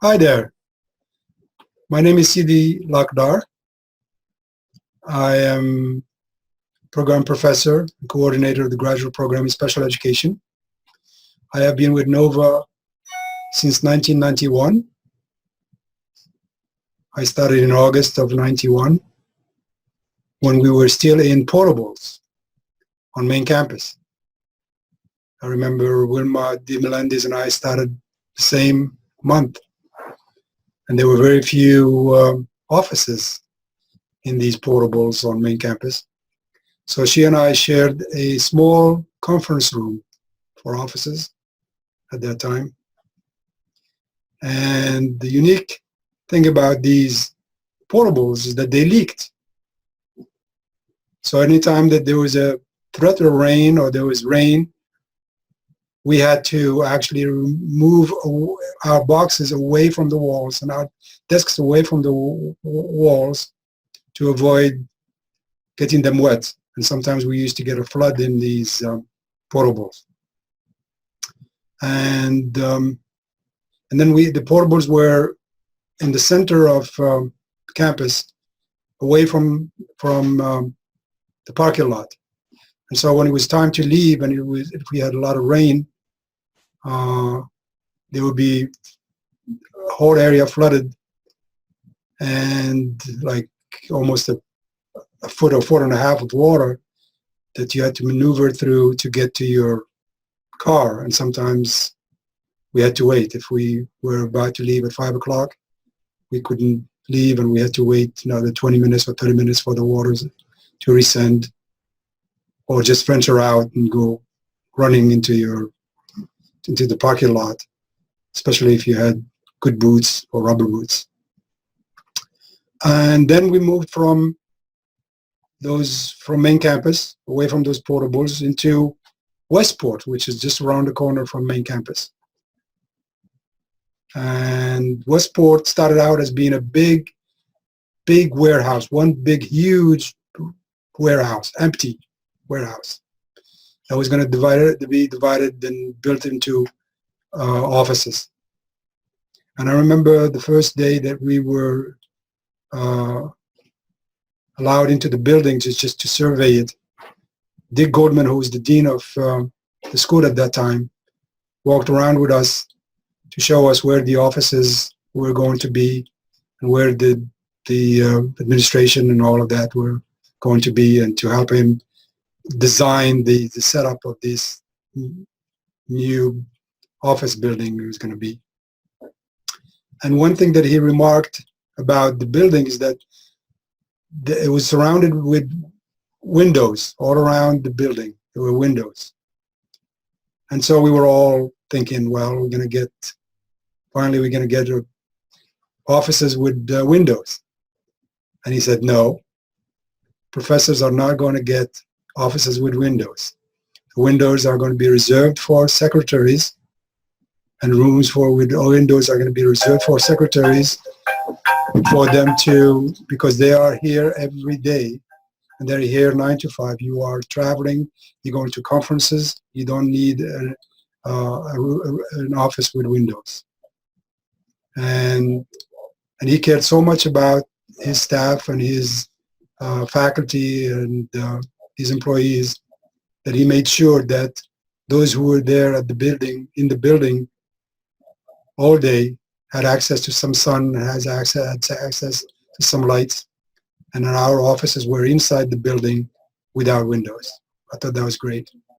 Hi there. My name is Sidi Lakhdar. I am program professor and coordinator of the graduate program in special education. I have been with NOVA since 1991. I started in August of 91 when we were still in portables on main campus. I remember Wilma Di Melendez and I started the same month, and there were very few offices in these portables on main campus. So she and I shared a small conference room for offices at that time. And the unique thing about these portables is that they leaked. So anytime that there was a threat of rain or there was rain, we had to actually move our boxes away from the walls and our desks away from the walls to avoid getting them wet. And sometimes we used to get a flood in these portables. And then the portables were in the center of campus, away from the parking lot. And so when it was time to leave, and if we had a lot of rain, there would be a whole area flooded, and like almost a foot or foot and a half of water that you had to maneuver through to get to your car. And sometimes we had to wait. If we were about to leave at 5 o'clock, we couldn't leave, and we had to wait another 20 minutes or 30 minutes for the waters to rescend, or just venture out and go running into the parking lot, especially if you had good boots or rubber boots. And then we moved from main campus, away from those portables, into Westport, which is just around the corner from main campus. And Westport started out as being a big warehouse, one big, huge warehouse, empty warehouse that was going to be divided and built into offices. And I remember the first day that we were allowed into the building just to survey it. Dick Goldman, who was the dean of the school at that time, walked around with us to show us where the offices were going to be and where the administration and all of that were going to be, and to help him design the setup of this new office building it was going to be. And one thing that he remarked about the building is that it was surrounded with windows all around the building. There were windows. And so we were all thinking, well, finally we're going to get offices with windows. And he said, no, professors are not going to get offices with windows. The windows are going to be reserved for secretaries, and rooms with windows are going to be reserved for secretaries, for them to, because they are here every day, and they're here 9 to 5. You are traveling, you're going to conferences, you don't need an office with windows. And he cared so much about his staff and his faculty and his employees that he made sure that those who were there at the building, in the building all day, had access to some sun, had access to some lights, and our offices were inside the building without windows. I thought that was great.